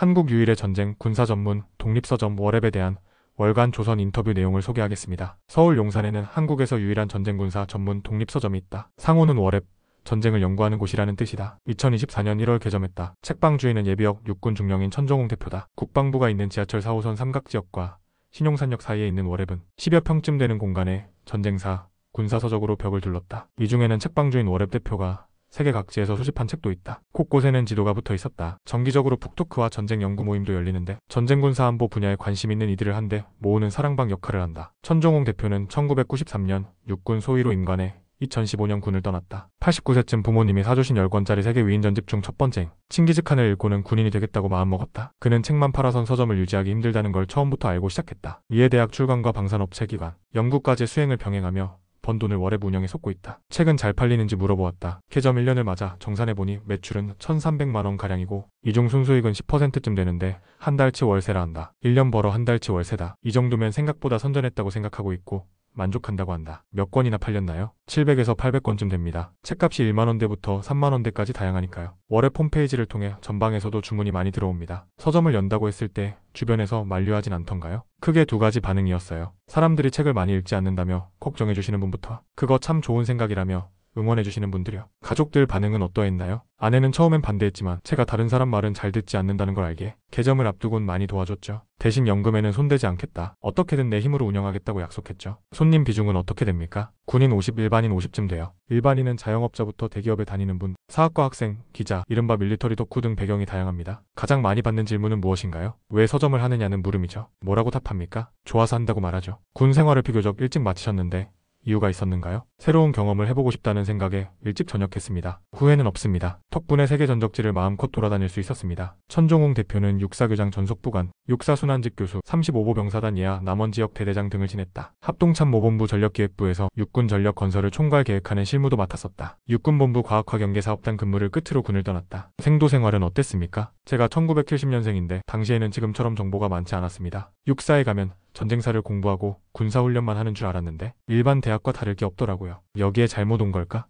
한국 유일의 전쟁 군사 전문 독립서점 월앱에 대한 월간 조선 인터뷰 내용을 소개하겠습니다. 서울 용산에는 한국에서 유일한 전쟁 군사 전문 독립서점이 있다. 상호는 월앱, 전쟁을 연구하는 곳이라는 뜻이다. 2024년 1월 개점했다. 책방 주인은 예비역 육군 중령인 천종홍 대표다. 국방부가 있는 지하철 4호선 삼각지역과 신용산역 사이에 있는 월앱은 10여 평쯤 되는 공간에 전쟁사, 군사서적으로 벽을 둘렀다. 이 중에는 책방 주인 월앱 대표가 세계 각지에서 수집한 책도 있다. 곳곳에는 지도가 붙어 있었다. 정기적으로 북토크와 전쟁 연구 모임도 열리는데 전쟁 군사 안보 분야에 관심 있는 이들을 한데 모으는 사랑방 역할을 한다. 천종홍 대표는 1993년 육군 소위로 임관해 2015년 군을 떠났다. 89세쯤 부모님이 사주신 10권짜리 세계 위인 전집 중 첫 번째 칭기즈칸을 읽고는 군인이 되겠다고 마음먹었다. 그는 책만 팔아선 서점을 유지하기 힘들다는 걸 처음부터 알고 시작했다. 이에 대학 출간과 방산업체 기관, 연구까지 수행을 병행하며 번 돈을 월앱 운영에 쏟고 있다. 책은 잘 팔리는지 물어보았다. 개점 1년을 맞아 정산해보니 매출은 1,300만원가량이고 이 중 순수익은 10%쯤 되는데 한 달치 월세라 한다. 1년 벌어 한 달치 월세다. 이 정도면 생각보다 선전했다고 생각하고 있고 만족한다고 한다. 몇 권이나 팔렸나요? 700에서 800권쯤 됩니다. 책값이 1만원대부터 3만원대까지 다양하니까요. 월앱 홈페이지를 통해 전방에서도 주문이 많이 들어옵니다. 서점을 연다고 했을 때 주변에서 만류하진 않던가요? 크게 두 가지 반응이었어요. 사람들이 책을 많이 읽지 않는다며 걱정해주시는 분부터 그거 참 좋은 생각이라며 응원해주시는 분들이요. 가족들 반응은 어떠했나요? 아내는 처음엔 반대했지만 제가 다른 사람 말은 잘 듣지 않는다는 걸 알게 개점을 앞두곤 많이 도와줬죠. 대신 연금에는 손대지 않겠다. 어떻게든 내 힘으로 운영하겠다고 약속했죠. 손님 비중은 어떻게 됩니까? 군인 50, 일반인 50쯤 돼요. 일반인은 자영업자부터 대기업에 다니는 분, 사학과 학생, 기자, 이른바 밀리터리 덕후 등 배경이 다양합니다. 가장 많이 받는 질문은 무엇인가요? 왜 서점을 하느냐는 물음이죠. 뭐라고 답합니까? 좋아서 한다고 말하죠. 군 생활을 비교적 일찍 마치셨는데 이유가 있었는가요? 새로운 경험을 해보고 싶다는 생각에 일찍 전역했습니다. 후회는 없습니다. 덕분에 세계 전적지를 마음껏 돌아다닐 수 있었습니다. 천종홍 대표는 육사교장 전속부관, 육사순환직 교수, 35보 병사단 예하 남원지역 대대장 등을 지냈다. 합동참모본부 전력기획부에서 육군 전력 건설을 총괄 계획하는 실무도 맡았었다. 육군본부 과학화경계사업단 근무를 끝으로 군을 떠났다. 생도 생활은 어땠습니까? 제가 1970년생인데 당시에는 지금처럼 정보가 많지 않았습니다. 육사에 가면 전쟁사를 공부하고 군사훈련만 하는 줄 알았는데 일반 대학과 다를 게 없더라고요. 여기에 잘못 온 걸까?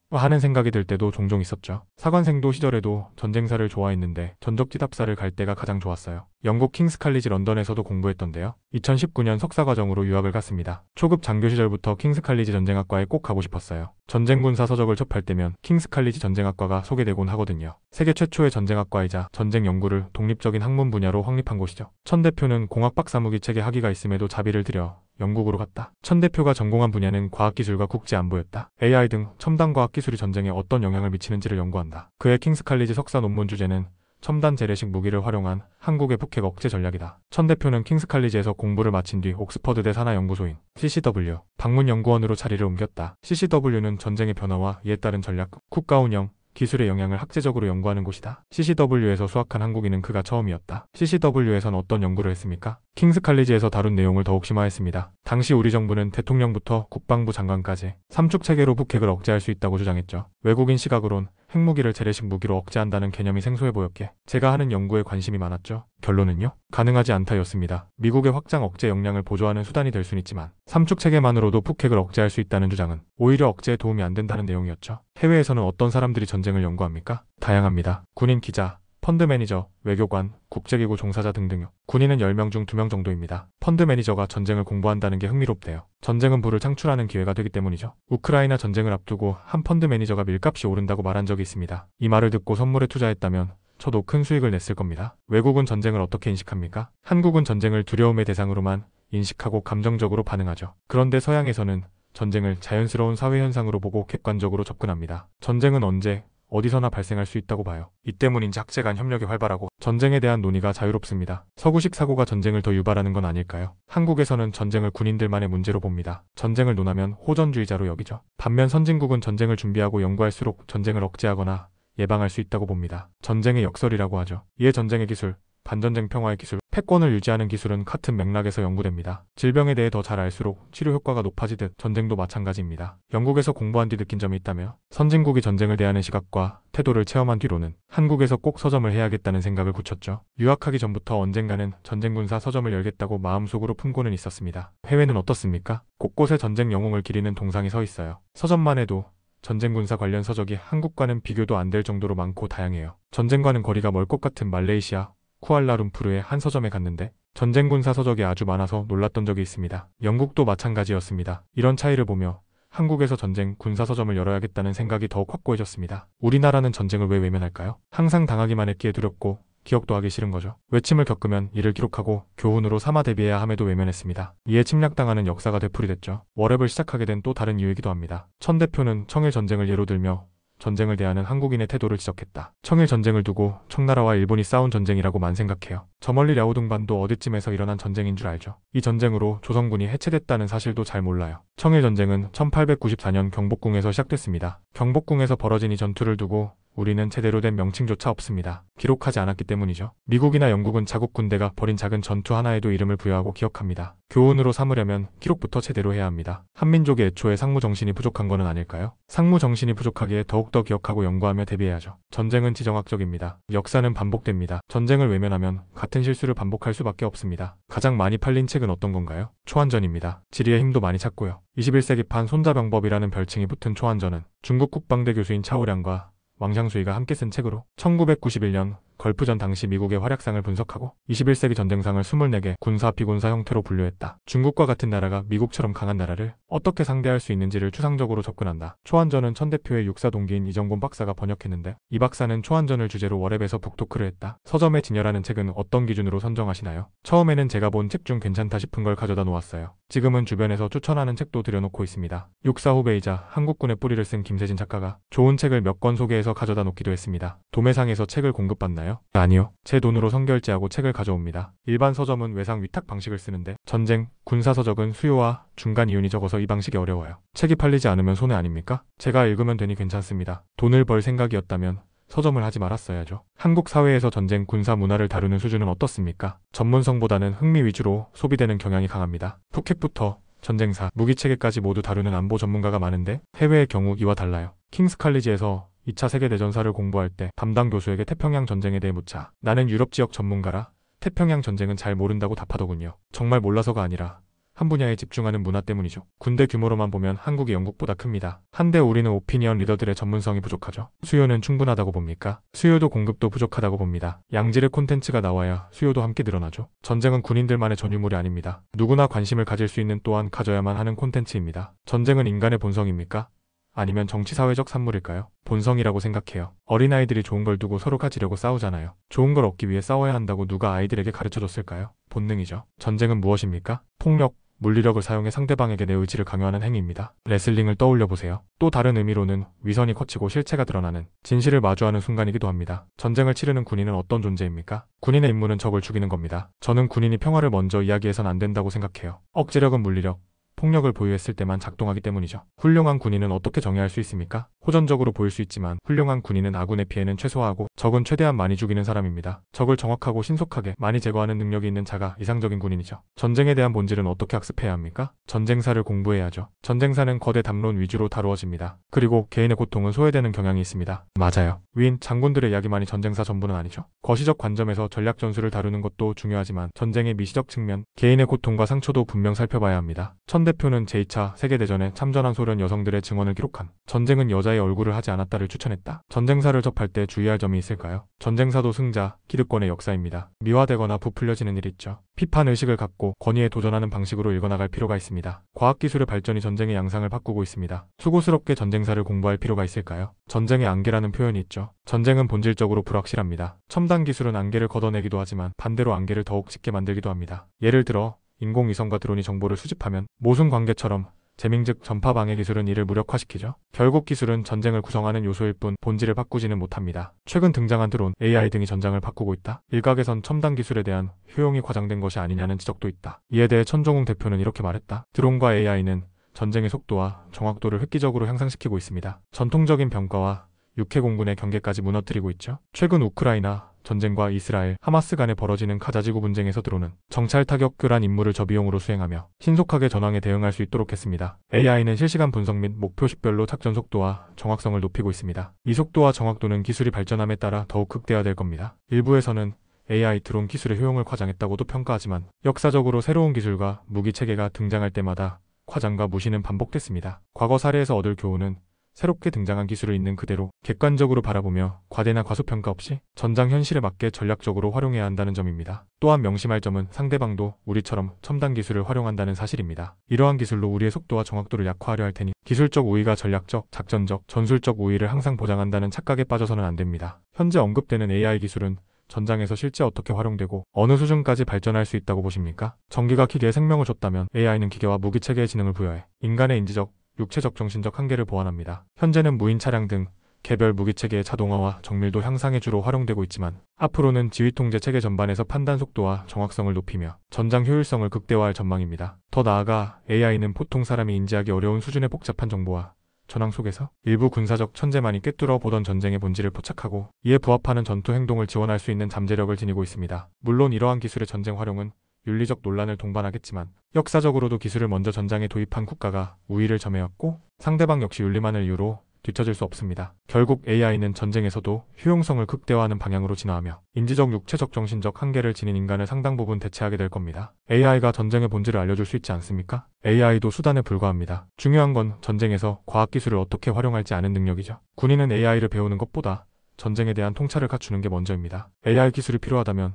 하는 생각이 들 때도 종종 있었죠. 사관생도 시절에도 전쟁사를 좋아했는데 전적지 답사를 갈 때가 가장 좋았어요. 영국 킹스칼리지 런던에서도 공부했던데요. 2019년 석사과정으로 유학을 갔습니다. 초급 장교 시절부터 킹스칼리지 전쟁학과에 꼭 가고 싶었어요. 전쟁군사 서적을 접할 때면 킹스칼리지 전쟁학과가 소개되곤 하거든요. 세계 최초의 전쟁학과이자 전쟁 연구를 독립적인 학문 분야로 확립한 곳이죠. 천 대표는 공학박사무기 책에 학위가 있음에도 자비를 들여 영국으로 갔다. 천 대표가 전공한 분야는 과학기술과 국제안보였다. AI 등 첨단 과학기술이 전쟁에 어떤 영향을 미치는지를 연구한다. 그의 킹스칼리지 석사 논문 주제는 첨단 재래식 무기를 활용한 한국의 북핵 억제 전략이다. 천 대표는 킹스칼리지에서 공부를 마친 뒤 옥스퍼드대 산하연구소인 CCW 방문연구원으로 자리를 옮겼다. CCW는 전쟁의 변화와 이에 따른 전략, 국가운영, 기술의 영향을 학제적으로 연구하는 곳이다. CCW에서 수학한 한국인은 그가 처음이었다. CCW에선 어떤 연구를 했습니까? 킹스칼리지에서 다룬 내용을 더욱 심화했습니다. 당시 우리 정부는 대통령부터 국방부 장관까지 삼축체계로 북핵을 억제할 수 있다고 주장했죠. 외국인 시각으론 핵무기를 재래식 무기로 억제한다는 개념이 생소해 보였기에 제가 하는 연구에 관심이 많았죠. 결론은요? 가능하지 않다였습니다. 미국의 확장 억제 역량을 보조하는 수단이 될 수는 있지만 삼축체계만으로도 북핵을 억제할 수 있다는 주장은 오히려 억제에 도움이 안 된다는 내용이었죠. 해외에서는 어떤 사람들이 전쟁을 연구합니까? 다양합니다. 군인 기자, 펀드 매니저, 외교관, 국제기구 종사자 등등요. 군인은 10명 중 2명 정도입니다. 펀드 매니저가 전쟁을 공부한다는 게 흥미롭대요. 전쟁은 부를 창출하는 기회가 되기 때문이죠. 우크라이나 전쟁을 앞두고 한 펀드 매니저가 밀값이 오른다고 말한 적이 있습니다. 이 말을 듣고 선물에 투자했다면 저도 큰 수익을 냈을 겁니다. 외국은 전쟁을 어떻게 인식합니까? 한국은 전쟁을 두려움의 대상으로만 인식하고 감정적으로 반응하죠. 그런데 서양에서는 전쟁을 자연스러운 사회현상으로 보고 객관적으로 접근합니다. 전쟁은 언제, 어디서나 발생할 수 있다고 봐요. 이 때문인지 학제 간 협력이 활발하고 전쟁에 대한 논의가 자유롭습니다. 서구식 사고가 전쟁을 더 유발하는 건 아닐까요? 한국에서는 전쟁을 군인들만의 문제로 봅니다. 전쟁을 논하면 호전주의자로 여기죠. 반면 선진국은 전쟁을 준비하고 연구할수록 전쟁을 억제하거나 예방할 수 있다고 봅니다. 전쟁의 역설이라고 하죠. 이에 전쟁의 기술, 반전쟁 평화의 기술, 패권을 유지하는 기술은 같은 맥락에서 연구됩니다. 질병에 대해 더 잘 알수록 치료 효과가 높아지듯 전쟁도 마찬가지입니다. 영국에서 공부한 뒤 느낀 점이 있다며 선진국이 전쟁을 대하는 시각과 태도를 체험한 뒤로는 한국에서 꼭 서점을 해야겠다는 생각을 굳혔죠. 유학하기 전부터 언젠가는 전쟁군사 서점을 열겠다고 마음속으로 품고는 있었습니다. 해외는 어떻습니까? 곳곳에 전쟁 영웅을 기리는 동상이 서 있어요. 서점만 해도 전쟁군사 관련 서적이 한국과는 비교도 안 될 정도로 많고 다양해요. 전쟁과는 거리가 멀 것 같은 말레이시아, 쿠알라룸푸르의 한 서점에 갔는데 전쟁 군사 서적이 아주 많아서 놀랐던 적이 있습니다. 영국도 마찬가지였습니다. 이런 차이를 보며 한국에서 전쟁 군사 서점을 열어야겠다는 생각이 더욱 확고해졌습니다. 우리나라는 전쟁을 왜 외면할까요? 항상 당하기만 했기에 두렵고 기억도 하기 싫은 거죠. 외침을 겪으면 이를 기록하고 교훈으로 삼아 대비해야 함에도 외면했습니다. 이에 침략당하는 역사가 되풀이됐죠. 월앱을 시작하게 된 또 다른 이유이기도 합니다. 천 대표는 청일 전쟁을 예로 들며 전쟁을 대하는 한국인의 태도를 지적했다. 청일 전쟁을 두고 청나라와 일본이 싸운 전쟁이라고만 생각해요. 저 멀리 랴오둥반도 어디쯤에서 일어난 전쟁인 줄 알죠. 이 전쟁으로 조선군이 해체됐다는 사실도 잘 몰라요. 청일 전쟁은 1894년 경복궁에서 시작됐습니다. 경복궁에서 벌어진 이 전투를 두고 우리는 제대로 된 명칭조차 없습니다. 기록하지 않았기 때문이죠. 미국이나 영국은 자국 군대가 벌인 작은 전투 하나에도 이름을 부여하고 기억합니다. 교훈으로 삼으려면 기록부터 제대로 해야 합니다. 한민족이 애초에 상무정신이 부족한 것은 아닐까요? 상무정신이 부족하기에 더욱더 기억하고 연구하며 대비해야죠. 전쟁은 지정학적입니다. 역사는 반복됩니다. 전쟁을 외면하면 같은 실수를 반복할 수밖에 없습니다. 가장 많이 팔린 책은 어떤 건가요? 초안전입니다. 지리의 힘도 많이 찾고요. 21세기판 손자병법이라는 별칭이 붙은 초안전은 중국 국방대 교수인 차오량과 왕샹수이가 함께 쓴 책으로 1991년 걸프전 당시 미국의 활약상을 분석하고 21세기 전쟁상을 24개 군사 비군사 형태로 분류했다. 중국과 같은 나라가 미국처럼 강한 나라를 어떻게 상대할 수 있는지를 추상적으로 접근한다. 초안전은 천 대표의 육사 동기인 이정곤 박사가 번역했는데 이 박사는 초안전을 주제로 월앱에서 북토크를 했다. 서점에 진열하는 책은 어떤 기준으로 선정하시나요? 처음에는 제가 본 책 중 괜찮다 싶은 걸 가져다 놓았어요. 지금은 주변에서 추천하는 책도 들여놓고 있습니다. 육사 후배이자 한국군의 뿌리를 쓴 김세진 작가가 좋은 책을 몇 권 소개해서 가져다 놓기도 했습니다. 도매상에서 책을 공급받나요? 아니요. 제 돈으로 선결제하고 책을 가져옵니다. 일반 서점은 외상 위탁 방식을 쓰는데 전쟁, 군사 서적은 수요와 중간 이윤이 적어서 이 방식이 어려워요. 책이 팔리지 않으면 손해 아닙니까? 제가 읽으면 되니 괜찮습니다. 돈을 벌 생각이었다면 서점을 하지 말았어야죠. 한국 사회에서 전쟁, 군사 문화를 다루는 수준은 어떻습니까? 전문성보다는 흥미 위주로 소비되는 경향이 강합니다. 푸켓부터 전쟁사, 무기체계까지 모두 다루는 안보 전문가가 많은데 해외의 경우 이와 달라요. 킹스 칼리지에서 2차 세계대전사를 공부할 때 담당 교수에게 태평양 전쟁에 대해 묻자 나는 유럽 지역 전문가라 태평양 전쟁은 잘 모른다고 답하더군요. 정말 몰라서가 아니라 한 분야에 집중하는 문화 때문이죠. 군대 규모로만 보면 한국이 영국보다 큽니다. 한데 우리는 오피니언 리더들의 전문성이 부족하죠. 수요는 충분하다고 봅니까? 수요도 공급도 부족하다고 봅니다. 양질의 콘텐츠가 나와야 수요도 함께 늘어나죠. 전쟁은 군인들만의 전유물이 아닙니다. 누구나 관심을 가질 수 있는 또한 가져야만 하는 콘텐츠입니다. 전쟁은 인간의 본성입니까? 아니면 정치사회적 산물일까요? 본성이라고 생각해요. 어린아이들이 좋은 걸 두고 서로 가지려고 싸우잖아요. 좋은 걸 얻기 위해 싸워야 한다고 누가 아이들에게 가르쳐줬을까요? 본능이죠. 전쟁은 무엇입니까? 폭력, 물리력을 사용해 상대방에게 내 의지를 강요하는 행위입니다. 레슬링을 떠올려보세요. 또 다른 의미로는 위선이 커지고 실체가 드러나는 진실을 마주하는 순간이기도 합니다. 전쟁을 치르는 군인은 어떤 존재입니까? 군인의 임무는 적을 죽이는 겁니다. 저는 군인이 평화를 먼저 이야기해선 안 된다고 생각해요. 억제력은 물리력, 폭력을 보유했을 때만 작동하기 때문이죠. 훌륭한 군인은 어떻게 정의할 수 있습니까? 호전적으로 보일 수 있지만 훌륭한 군인은 아군의 피해는 최소화하고 적은 최대한 많이 죽이는 사람입니다. 적을 정확하고 신속하게 많이 제거하는 능력이 있는 자가 이상적인 군인이죠. 전쟁에 대한 본질은 어떻게 학습해야 합니까? 전쟁사를 공부해야죠. 전쟁사는 거대 담론 위주로 다루어집니다. 그리고 개인의 고통은 소외되는 경향이 있습니다. 맞아요. 위인 장군들의 이야기만이 전쟁사 전부는 아니죠. 거시적 관점에서 전략 전술을 다루는 것도 중요하지만 전쟁의 미시적 측면, 개인의 고통과 상처도 분명 살펴봐야 합니다. 천 대표는 제2차 세계대전에 참전한 소련 여성들의 증언을 기록한 전쟁은 여자의 얼굴을 하지 않았다를 추천했다. 전쟁사를 접할 때 주의할 점이 있을까요? 전쟁사도 승자, 기득권의 역사입니다. 미화되거나 부풀려지는 일이 있죠.批判의식을 갖고 권위에 도전하는 방식으로 읽어나갈 필요가 있습니다. 과학기술의 발전이 전쟁의 양상을 바꾸고 있습니다. 수고스럽게 전쟁사를 공부할 필요가 있을까요? 전쟁의 안개라는 표현이 있죠. 전쟁은 본질적으로 불확실합니다. 첨단 기술은 안개를 걷어내기도 하지만 반대로 안개를 더욱 짙게 만들기도 합니다. 예를 들어 인공위성과 드론이 정보를 수집하면 모순관계처럼 재밍 즉 전파 방해 기술은 이를 무력화시키죠. 결국 기술은 전쟁을 구성하는 요소일 뿐 본질을 바꾸지는 못합니다. 최근 등장한 드론, AI 등이 전장을 바꾸고 있다. 일각에선 첨단 기술에 대한 효용이 과장된 것이 아니냐는 지적도 있다. 이에 대해 천종웅 대표는 이렇게 말했다. 드론과 AI는 전쟁의 속도와 정확도를 획기적으로 향상시키고 있습니다. 전통적인 병과와 육해 공군의 경계까지 무너뜨리고 있죠. 최근 우크라이나 전쟁과 이스라엘, 하마스 간에 벌어지는 가자지구 분쟁에서 드론은 정찰 타격교란 임무를 저비용으로 수행하며 신속하게 전황에 대응할 수 있도록 했습니다. AI는 실시간 분석 및 목표식별로 작전 속도와 정확성을 높이고 있습니다. 이 속도와 정확도는 기술이 발전함에 따라 더욱 극대화될 겁니다. 일부에서는 AI 드론 기술의 효용을 과장했다고도 평가하지만 역사적으로 새로운 기술과 무기 체계가 등장할 때마다 과장과 무시는 반복됐습니다. 과거 사례에서 얻을 교훈은 새롭게 등장한 기술을 있는 그대로 객관적으로 바라보며 과대나 과소평가 없이 전장 현실에 맞게 전략적으로 활용해야 한다는 점입니다. 또한 명심할 점은 상대방도 우리처럼 첨단 기술을 활용한다는 사실입니다. 이러한 기술로 우리의 속도와 정확도를 약화하려 할 테니 기술적 우위가 전략적, 작전적, 전술적 우위를 항상 보장한다는 착각에 빠져서는 안 됩니다. 현재 언급되는 AI 기술은 전장에서 실제 어떻게 활용되고 어느 수준까지 발전할 수 있다고 보십니까? 전기가 기계에 생명을 줬다면 AI는 기계와 무기체계의 지능을 부여해 인간의 인지적, 육체적, 정신적 한계를 보완합니다. 현재는 무인 차량 등 개별 무기체계의 자동화와 정밀도 향상에 주로 활용되고 있지만 앞으로는 지휘통제 체계 전반에서 판단 속도와 정확성을 높이며 전장 효율성을 극대화할 전망입니다. 더 나아가 AI는 보통 사람이 인지하기 어려운 수준의 복잡한 정보와 전황 속에서 일부 군사적 천재만이 꿰뚫어 보던 전쟁의 본질을 포착하고 이에 부합하는 전투 행동을 지원할 수 있는 잠재력을 지니고 있습니다. 물론 이러한 기술의 전쟁 활용은 윤리적 논란을 동반하겠지만 역사적으로도 기술을 먼저 전장에 도입한 국가가 우위를 점해왔고 상대방 역시 윤리만을 이유로 뒤처질 수 없습니다. 결국 AI는 전쟁에서도 효용성을 극대화하는 방향으로 진화하며 인지적, 육체적, 정신적 한계를 지닌 인간을 상당 부분 대체하게 될 겁니다. AI가 전쟁의 본질을 알려줄 수 있지 않습니까? AI도 수단에 불과합니다. 중요한 건 전쟁에서 과학기술을 어떻게 활용할지 아는 능력이죠. 군인은 AI를 배우는 것보다 전쟁에 대한 통찰을 갖추는 게 먼저입니다. AI 기술이 필요하다면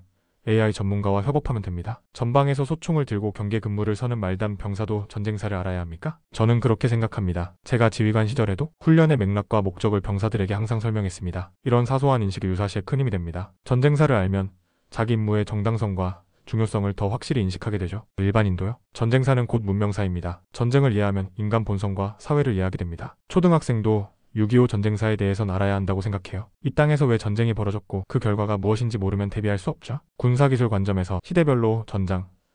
AI 전문가와 협업하면 됩니다. 전방에서 소총을 들고 경계 근무를 서는 말단 병사도 전쟁사를 알아야 합니까? 저는 그렇게 생각합니다. 제가 지휘관 시절에도 훈련의 맥락과 목적을 병사들에게 항상 설명했습니다. 이런 사소한 인식이 유사시에 큰 힘이 됩니다. 전쟁사를 알면 자기 임무의 정당성과 중요성을 더 확실히 인식하게 되죠. 일반인도요? 전쟁사는 곧 문명사입니다. 전쟁을 이해하면 인간 본성과 사회를 이해하게 됩니다. 초등학생도 6.25 전쟁사에 대해선 알아야 한다고 생각해요. 이 땅에서 왜 전쟁이 벌어졌고 그 결과가 무엇인지 모르면 대비할 수 없죠. 군사기술 관점에서 시대별로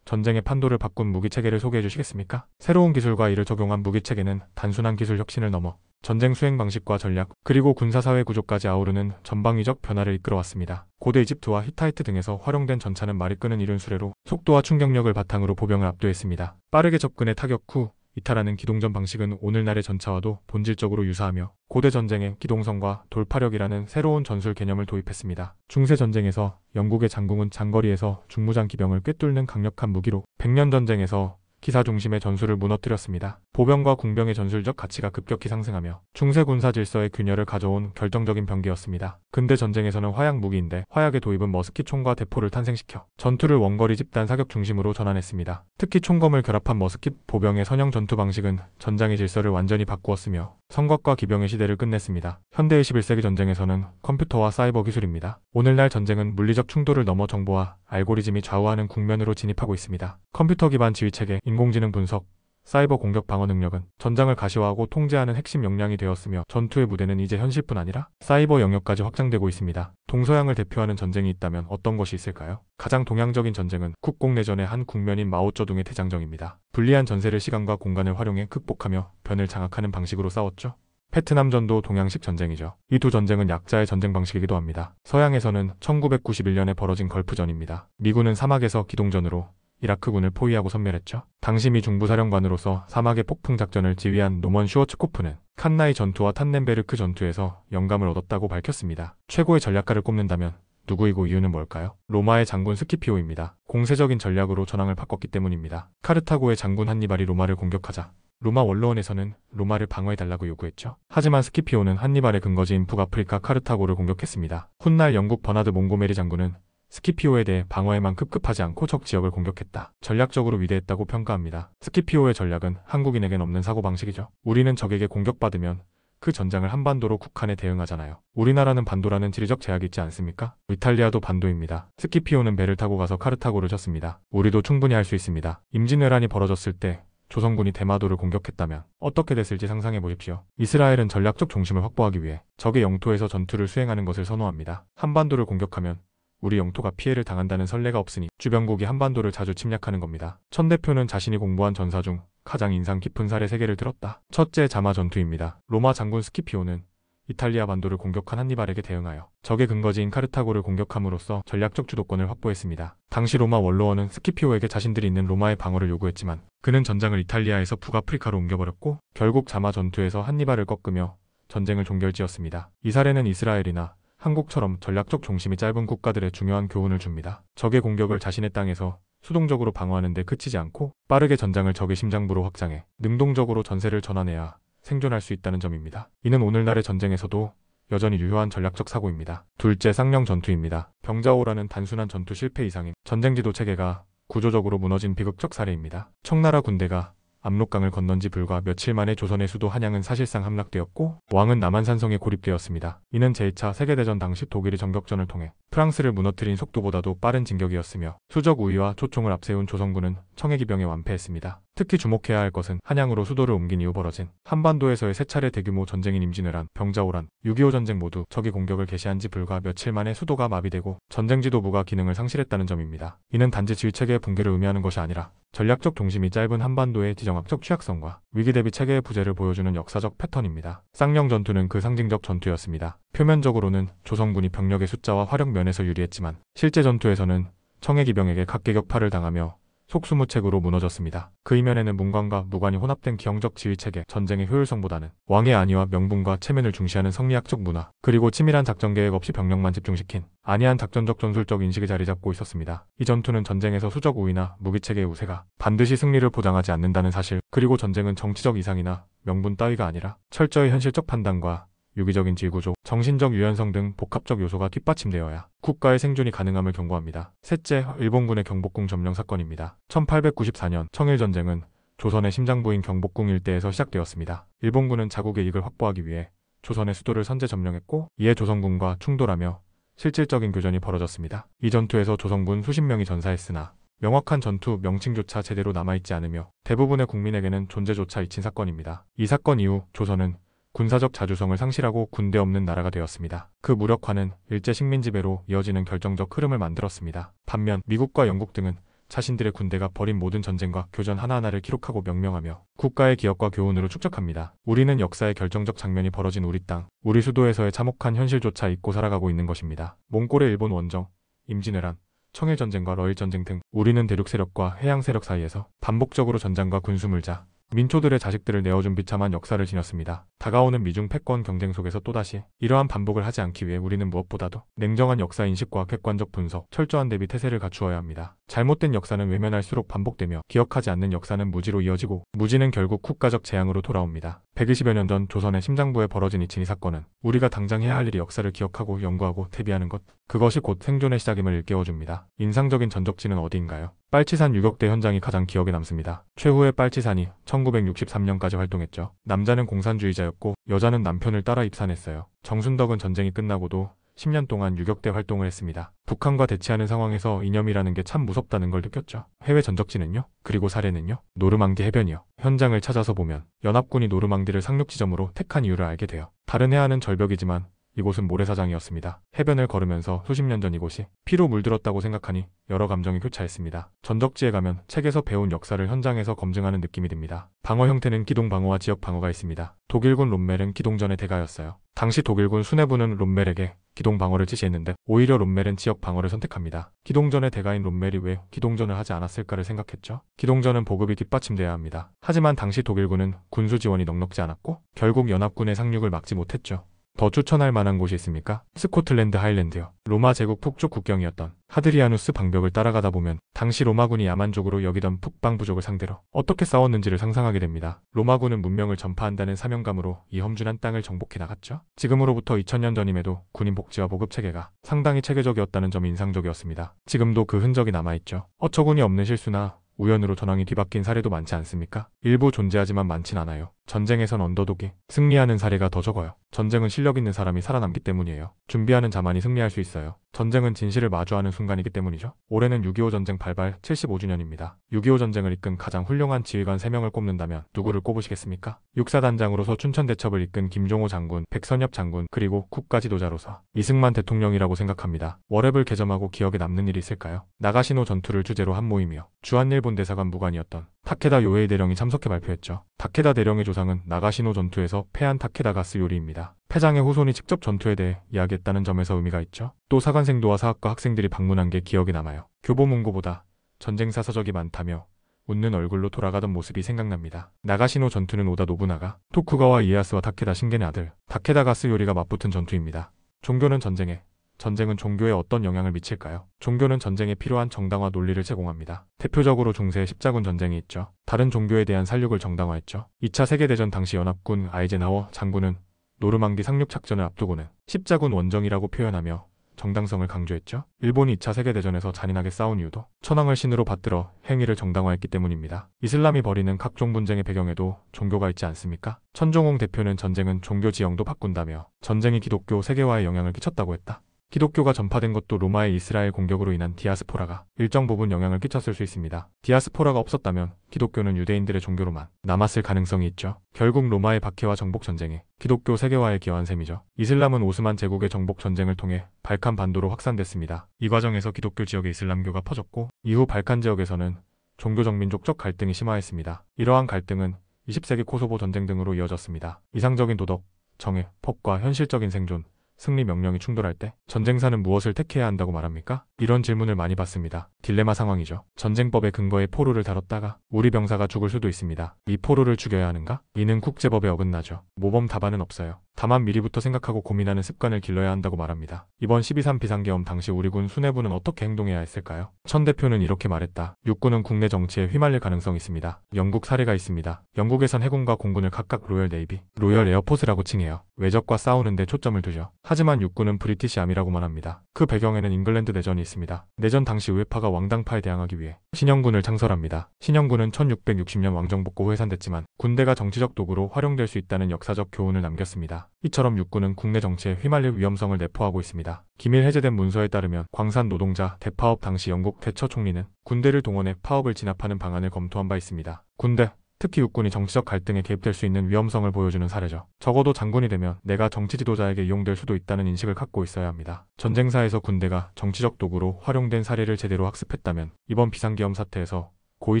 전쟁의 판도를 바꾼 무기체계를 소개해 주시겠습니까? 새로운 기술과 이를 적용한 무기체계는 단순한 기술 혁신을 넘어 전쟁 수행 방식과 전략, 그리고 군사사회 구조까지 아우르는 전방위적 변화를 이끌어왔습니다. 고대 이집트와 히타이트 등에서 활용된 전차는 말이 끄는 이륜 수레로 속도와 충격력을 바탕으로 보병을 압도했습니다. 빠르게 접근해 타격 후 이탈하는 기동전 방식은 오늘날의 전차와도 본질적으로 유사하며 고대 전쟁에 기동성과 돌파력이라는 새로운 전술 개념을 도입했습니다. 중세 전쟁에서 영국의 장궁은 장거리에서 중무장 기병을 꿰뚫는 강력한 무기로 백년 전쟁에서 기사 중심의 전술을 무너뜨렸습니다. 보병과 궁병의 전술적 가치가 급격히 상승하며 중세 군사 질서의 균열을 가져온 결정적인 변기였습니다. 근대 전쟁에서는 화약 무기인데 화약의 도입은 머스킷 총과 대포를 탄생시켜 전투를 원거리 집단 사격 중심으로 전환했습니다. 특히 총검을 결합한 머스킷 보병의 선형 전투 방식은 전장의 질서를 완전히 바꾸었으며 성곽과 기병의 시대를 끝냈습니다. 현대의 11세기 전쟁에서는 컴퓨터와 사이버 기술입니다. 오늘날 전쟁은 물리적 충돌을 넘어 정보와 알고리즘이 좌우하는 국면으로 진입하고 있습니다. 컴퓨터 기반 지휘체계, 인공지능 분석, 사이버 공격 방어 능력은 전장을 가시화하고 통제하는 핵심 역량이 되었으며 전투의 무대는 이제 현실뿐 아니라 사이버 영역까지 확장되고 있습니다. 동서양을 대표하는 전쟁이 있다면 어떤 것이 있을까요? 가장 동양적인 전쟁은 국공내전의 한 국면인 마오쩌둥의 대장정입니다. 불리한 전세를 시간과 공간을 활용해 극복하며 변을 장악하는 방식으로 싸웠죠. 베트남전도 동양식 전쟁이죠. 이 두 전쟁은 약자의 전쟁 방식이기도 합니다. 서양에서는 1991년에 벌어진 걸프전입니다. 미군은 사막에서 기동전으로 이라크군을 포위하고 섬멸했죠. 당시 미 중부사령관으로서 사막의 폭풍 작전을 지휘한 노먼 슈워츠코프는 칸나이 전투와 탄넨베르크 전투에서 영감을 얻었다고 밝혔습니다. 최고의 전략가를 꼽는다면 누구이고 이유는 뭘까요? 로마의 장군 스키피오입니다. 공세적인 전략으로 전황을 바꿨기 때문입니다. 카르타고의 장군 한니발이 로마를 공격하자 로마 원로원에서는 로마를 방어해달라고 요구했죠. 하지만 스키피오는 한니발의 근거지인 북아프리카 카르타고를 공격했습니다. 훗날 영국 버나드 몽고메리 장군은 스키피오에 대해 방어에만 급급하지 않고 적 지역을 공격했다. 전략적으로 위대했다고 평가합니다. 스키피오의 전략은 한국인에겐 없는 사고방식이죠. 우리는 적에게 공격받으면 그 전장을 한반도로 국한에 대응하잖아요. 우리나라는 반도라는 지리적 제약이 있지 않습니까? 이탈리아도 반도입니다. 스키피오는 배를 타고 가서 카르타고를 쳤습니다. 우리도 충분히 할 수 있습니다. 임진왜란이 벌어졌을 때 조선군이 대마도를 공격했다면 어떻게 됐을지 상상해 보십시오. 이스라엘은 전략적 중심을 확보하기 위해 적의 영토에서 전투를 수행하는 것을 선호합니다. 한반도를 공격하면 우리 영토가 피해를 당한다는 선례가 없으니 주변국이 한반도를 자주 침략하는 겁니다. 천 대표는 자신이 공부한 전사 중 가장 인상 깊은 사례 3개를 들었다. 첫째, 자마 전투입니다. 로마 장군 스키피오는 이탈리아 반도를 공격한 한니발에게 대응하여 적의 근거지인 카르타고를 공격함으로써 전략적 주도권을 확보했습니다. 당시 로마 원로원은 스키피오에게 자신들이 있는 로마의 방어를 요구했지만 그는 전장을 이탈리아에서 북아프리카로 옮겨버렸고 결국 자마 전투에서 한니발을 꺾으며 전쟁을 종결지었습니다. 이 사례는 이스라엘이나 한국처럼 전략적 중심이 짧은 국가들의 중요한 교훈을 줍니다. 적의 공격을 자신의 땅에서 수동적으로 방어하는 데 그치지 않고 빠르게 전장을 적의 심장부로 확장해 능동적으로 전세를 전환해야 생존할 수 있다는 점입니다. 이는 오늘날의 전쟁에서도 여전히 유효한 전략적 사고입니다. 둘째, 쌍령 전투입니다. 병자호란은 단순한 전투 실패 이상인 전쟁 지도 체계가 구조적으로 무너진 비극적 사례입니다. 청나라 군대가 압록강을 건넌 지 불과 며칠 만에 조선의 수도 한양은 사실상 함락되었고 왕은 남한산성에 고립되었습니다. 이는 제2차 세계대전 당시 독일이 전격전을 통해 프랑스를 무너뜨린 속도보다도 빠른 진격이었으며 수적 우위와 초총을 앞세운 조선군은 청해기병에 완패했습니다. 특히 주목해야 할 것은 한양으로 수도를 옮긴 이후 벌어진 한반도에서의 세 차례 대규모 전쟁인 임진왜란, 병자호란, 6.25 전쟁 모두 적이 공격을 개시한 지 불과 며칠 만에 수도가 마비되고 전쟁지도부가 기능을 상실했다는 점입니다. 이는 단지 지휘체계의 붕괴를 의미하는 것이 아니라 전략적 중심이 짧은 한반도의 지정학적 취약성과 위기 대비 체계의 부재를 보여주는 역사적 패턴입니다. 쌍령 전투는 그 상징적 전투였습니다. 표면적으로는 조선군이 병력의 숫자와 화력 면에서 유리했지만 실제 전투에서는 청해기병에게 각계격파를 당하며 속수무책으로 무너졌습니다. 그 이면에는 문관과 무관이 혼합된 기형적 지휘체계, 전쟁의 효율성보다는 왕의 안위와 명분과 체면을 중시하는 성리학적 문화, 그리고 치밀한 작전 계획 없이 병력만 집중시킨 안이한 작전적 전술적 인식이 자리 잡고 있었습니다. 이 전투는 전쟁에서 수적 우위나 무기체계의 우세가 반드시 승리를 보장하지 않는다는 사실, 그리고 전쟁은 정치적 이상이나 명분 따위가 아니라 철저히 현실적 판단과 유기적인 지구조, 정신적 유연성 등 복합적 요소가 뒷받침되어야 국가의 생존이 가능함을 경고합니다. 셋째, 일본군의 경복궁 점령 사건입니다. 1894년 청일전쟁은 조선의 심장부인 경복궁 일대에서 시작되었습니다. 일본군은 자국의 이익을 확보하기 위해 조선의 수도를 선제 점령했고 이에 조선군과 충돌하며 실질적인 교전이 벌어졌습니다. 이 전투에서 조선군 수십 명이 전사했으나 명확한 전투 명칭조차 제대로 남아있지 않으며 대부분의 국민에게는 존재조차 잊힌 사건입니다. 이 사건 이후 조선은 군사적 자주성을 상실하고 군대 없는 나라가 되었습니다. 그 무력화는 일제 식민 지배로 이어지는 결정적 흐름을 만들었습니다. 반면 미국과 영국 등은 자신들의 군대가 벌인 모든 전쟁과 교전 하나하나를 기록하고 명명하며 국가의 기억과 교훈으로 축적합니다. 우리는 역사의 결정적 장면이 벌어진 우리 땅, 우리 수도에서의 참혹한 현실조차 잊고 살아가고 있는 것입니다. 몽골의 일본 원정, 임진왜란, 청일전쟁과 러일전쟁 등 우리는 대륙 세력과 해양 세력 사이에서 반복적으로 전장과 군수물자, 민초들의 자식들을 내어준 비참한 역사를 지녔습니다. 다가오는 미중 패권 경쟁 속에서 또다시 이러한 반복을 하지 않기 위해 우리는 무엇보다도 냉정한 역사 인식과 객관적 분석, 철저한 대비 태세를 갖추어야 합니다. 잘못된 역사는 외면할수록 반복되며 기억하지 않는 역사는 무지로 이어지고 무지는 결국 국가적 재앙으로 돌아옵니다. 120여 년 전 조선의 심장부에 벌어진 이친이 사건은 우리가 당장 해야 할 일이 역사를 기억하고 연구하고 대비하는 것, 그것이 곧 생존의 시작임을 일깨워줍니다. 인상적인 전적지는 어디인가요? 빨치산 유격대 현장이 가장 기억에 남습니다. 최후의 빨치산이 1963년까지 활동했죠. 남자는 공산주의자였고 여자는 남편을 따라 입산했어요. 정순덕은 전쟁이 끝나고도 10년 동안 유격대 활동을 했습니다. 북한과 대치하는 상황에서 이념이라는 게 참 무섭다는 걸 느꼈죠. 해외 전적지는요? 그리고 사례는요? 노르망디 해변이요. 현장을 찾아서 보면 연합군이 노르망디를 상륙 지점으로 택한 이유를 알게 돼요. 다른 해안은 절벽이지만 이곳은 모래사장이었습니다. 해변을 걸으면서 수십 년 전 이곳이 피로 물들었다고 생각하니 여러 감정이 교차했습니다. 전적지에 가면 책에서 배운 역사를 현장에서 검증하는 느낌이 듭니다. 방어 형태는 기동방어와 지역방어가 있습니다. 독일군 롬멜은 기동전의 대가였어요. 당시 독일군 수뇌부는 롬멜에게 기동방어를 지시했는데 오히려 롬멜은 지역방어를 선택합니다. 기동전의 대가인 롬멜이 왜 기동전을 하지 않았을까를 생각했죠. 기동전은 보급이 뒷받침돼야 합니다. 하지만 당시 독일군은 군수 지원이 넉넉지 않았고 결국 연합군의 상륙을 막지 못했죠. 더 추천할 만한 곳이 있습니까? 스코틀랜드 하일랜드요. 로마 제국 북쪽 국경이었던 하드리아누스 방벽을 따라가다 보면 당시 로마군이 야만족으로 여기던 북방 부족을 상대로 어떻게 싸웠는지를 상상하게 됩니다. 로마군은 문명을 전파한다는 사명감으로 이 험준한 땅을 정복해 나갔죠. 지금으로부터 2000년 전임에도 군인 복지와 보급 체계가 상당히 체계적이었다는 점이 인상적이었습니다. 지금도 그 흔적이 남아있죠. 어처구니 없는 실수나 우연으로 전황이 뒤바뀐 사례도 많지 않습니까? 일부 존재하지만 많진 않아요. 전쟁에선 언더독이 승리하는 사례가 더 적어요. 전쟁은 실력 있는 사람이 살아남기 때문이에요. 준비하는 자만이 승리할 수 있어요. 전쟁은 진실을 마주하는 순간이기 때문이죠. 올해는 6.25 전쟁 발발 75주년입니다. 6.25 전쟁을 이끈 가장 훌륭한 지휘관 3명을 꼽는다면 누구를 꼽으시겠습니까? 육사단장으로서 춘천대첩을 이끈 김종호 장군, 백선엽 장군, 그리고 국가지도자로서 이승만 대통령이라고 생각합니다. 월앱을 개점하고 기억에 남는 일이 있을까요? 나가시노 전투를 주제로 한 모임이요. 주한일본 대사관 무관이었던 타케다 요에이 대령이 참석해 발표했죠. 타케다 대령의 조상은 나가시노 전투에서 패한 타케다 가스 요리입니다. 패장의 후손이 직접 전투에 대해 이야기했다는 점에서 의미가 있죠. 또 사관생도와 사학과 학생들이 방문한 게 기억에 남아요. 교보문고보다 전쟁사 서적이 많다며 웃는 얼굴로 돌아가던 모습이 생각납니다. 나가시노 전투는 오다 노부나가, 토쿠가와 이에야스와 타케다 신겐의 아들 타케다 가스 요리가 맞붙은 전투입니다. 종교는 전쟁에, 전쟁은 종교에 어떤 영향을 미칠까요? 종교는 전쟁에 필요한 정당화 논리를 제공합니다. 대표적으로 중세 십자군 전쟁이 있죠. 다른 종교에 대한 살육을 정당화했죠. 2차 세계대전 당시 연합군 아이젠하워 장군은 노르망디 상륙 작전을 앞두고는 십자군 원정이라고 표현하며 정당성을 강조했죠. 일본이 2차 세계대전에서 잔인하게 싸운 이유도 천황을 신으로 받들어 행위를 정당화했기 때문입니다. 이슬람이 벌이는 각종 분쟁의 배경에도 종교가 있지 않습니까? 천종홍 대표는 전쟁은 종교 지형도 바꾼다며 전쟁이 기독교 세계화에 영향을 끼쳤다고 했다. 기독교가 전파된 것도 로마의 이스라엘 공격으로 인한 디아스포라가 일정 부분 영향을 끼쳤을 수 있습니다. 디아스포라가 없었다면 기독교는 유대인들의 종교로만 남았을 가능성이 있죠. 결국 로마의 박해와 정복 전쟁에 기독교 세계화에 기여한 셈이죠. 이슬람은 오스만 제국의 정복 전쟁을 통해 발칸 반도로 확산됐습니다. 이 과정에서 기독교 지역의 이슬람교가 퍼졌고 이후 발칸 지역에서는 종교적 민족적 갈등이 심화했습니다. 이러한 갈등은 20세기 코소보 전쟁 등으로 이어졌습니다. 이상적인 도덕, 정의, 법과 현실적인 생존, 승리 명령이 충돌할 때 전쟁사는 무엇을 택해야 한다고 말합니까? 이런 질문을 많이 받습니다. 딜레마 상황이죠. 전쟁법의 근거에 포로를 다뤘다가 우리 병사가 죽을 수도 있습니다. 이 포로를 죽여야 하는가? 이는 국제법에 어긋나죠. 모범 답안은 없어요. 다만 미리부터 생각하고 고민하는 습관을 길러야 한다고 말합니다. 이번 12.3 비상계엄 당시 우리 군 수뇌부는 어떻게 행동해야 했을까요? 천 대표는 이렇게 말했다. 육군은 국내 정치에 휘말릴 가능성이 있습니다. 영국 사례가 있습니다. 영국에선 해군과 공군을 각각 로열 네이비, 로열 에어포스라고 칭해요. 외적과 싸우는데 초점을 두죠. 하지만 육군은 브리티시 아미라고만 합니다. 그 배경에는 잉글랜드 내전이 있습니다. 내전 당시 우에파가 왕당파에 대항하기 위해 신영군을 창설합니다. 신영군은 1660년 왕정복고 후 해산됐지만 군대가 정치적 도구로 활용될 수 있다는 역사적 교훈을 남겼습니다. 이처럼 육군은 국내 정치에 휘말릴 위험성을 내포하고 있습니다. 기밀 해제된 문서에 따르면 광산 노동자 대파업 당시 영국 태처 총리는 군대를 동원해 파업을 진압하는 방안을 검토한 바 있습니다. 군대, 특히 육군이 정치적 갈등에 개입될 수 있는 위험성을 보여주는 사례죠. 적어도 장군이 되면 내가 정치 지도자에게 이용될 수도 있다는 인식을 갖고 있어야 합니다. 전쟁사에서 군대가 정치적 도구로 활용된 사례를 제대로 학습했다면 이번 비상계엄 사태에서 고위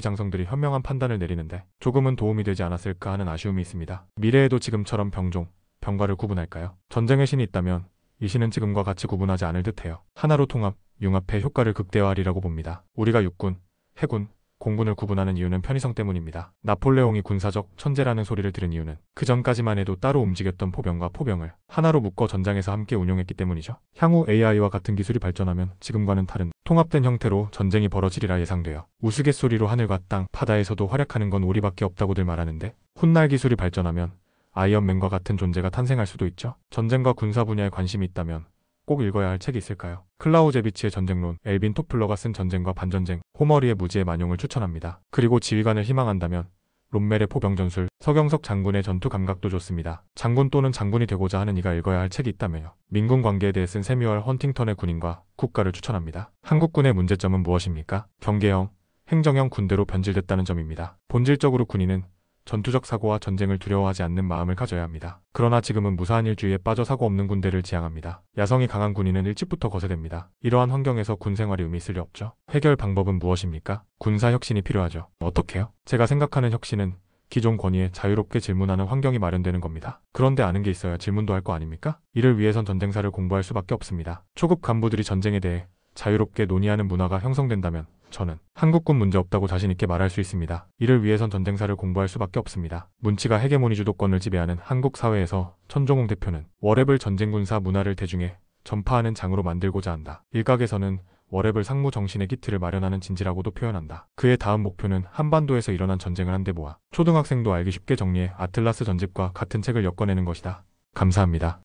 장성들이 현명한 판단을 내리는데 조금은 도움이 되지 않았을까 하는 아쉬움이 있습니다. 미래에도 지금처럼 병종, 병과를 구분할까요? 전쟁의 신이 있다면 이 신은 지금과 같이 구분하지 않을 듯해요. 하나로 통합, 융합해 효과를 극대화하리라고 봅니다. 우리가 육군, 해군, 공군을 구분하는 이유는 편의성 때문입니다. 나폴레옹이 군사적 천재라는 소리를 들은 이유는 그 전까지만 해도 따로 움직였던 포병과 포병을 하나로 묶어 전장에서 함께 운용했기 때문이죠. 향후 AI와 같은 기술이 발전하면 지금과는 다른 통합된 형태로 전쟁이 벌어지리라 예상돼요. 우스갯소리로 하늘과 땅, 바다에서도 활약하는 건 우리밖에 없다고들 말하는데 훗날 기술이 발전하면 아이언맨과 같은 존재가 탄생할 수도 있죠. 전쟁과 군사 분야에 관심이 있다면 꼭 읽어야 할 책이 있을까요? 클라우제비치의 전쟁론, 엘빈 토플러가 쓴 전쟁과 반전쟁, 호머리의 무지의 만용을 추천합니다. 그리고 지휘관을 희망한다면 롬멜의 포병전술, 서경석 장군의 전투 감각도 좋습니다. 장군 또는 장군이 되고자 하는 이가 읽어야 할 책이 있다면요. 민군 관계에 대해 쓴 세뮤얼 헌팅턴의 군인과 국가를 추천합니다. 한국군의 문제점은 무엇입니까? 경계형, 행정형 군대로 변질됐다는 점입니다. 본질적으로 군인은 전투적 사고와 전쟁을 두려워하지 않는 마음을 가져야 합니다. 그러나 지금은 무사한 일주의에 빠져 사고 없는 군대를 지향합니다. 야성이 강한 군인은 일찍부터 거세됩니다. 이러한 환경에서 군 생활이 의미 있을 리 없죠. 해결 방법은 무엇입니까? 군사 혁신이 필요하죠. 어떻게요? 제가 생각하는 혁신은 기존 권위에 자유롭게 질문하는 환경이 마련되는 겁니다. 그런데 아는 게 있어야 질문도 할 거 아닙니까? 이를 위해선 전쟁사를 공부할 수밖에 없습니다. 초급 간부들이 전쟁에 대해 자유롭게 논의하는 문화가 형성된다면 저는 한국군 문제 없다고 자신있게 말할 수 있습니다. 이를 위해선 전쟁사를 공부할 수밖에 없습니다. 문치가 헤게모니 주도권을 지배하는 한국 사회에서 천종홍 대표는 워랩을 전쟁군사 문화를 대중에 전파하는 장으로 만들고자 한다. 일각에서는 워랩을 상무 정신의 기틀을 마련하는 진지라고도 표현한다. 그의 다음 목표는 한반도에서 일어난 전쟁을 한데 모아 초등학생도 알기 쉽게 정리해 아틀라스 전집과 같은 책을 엮어내는 것이다. 감사합니다.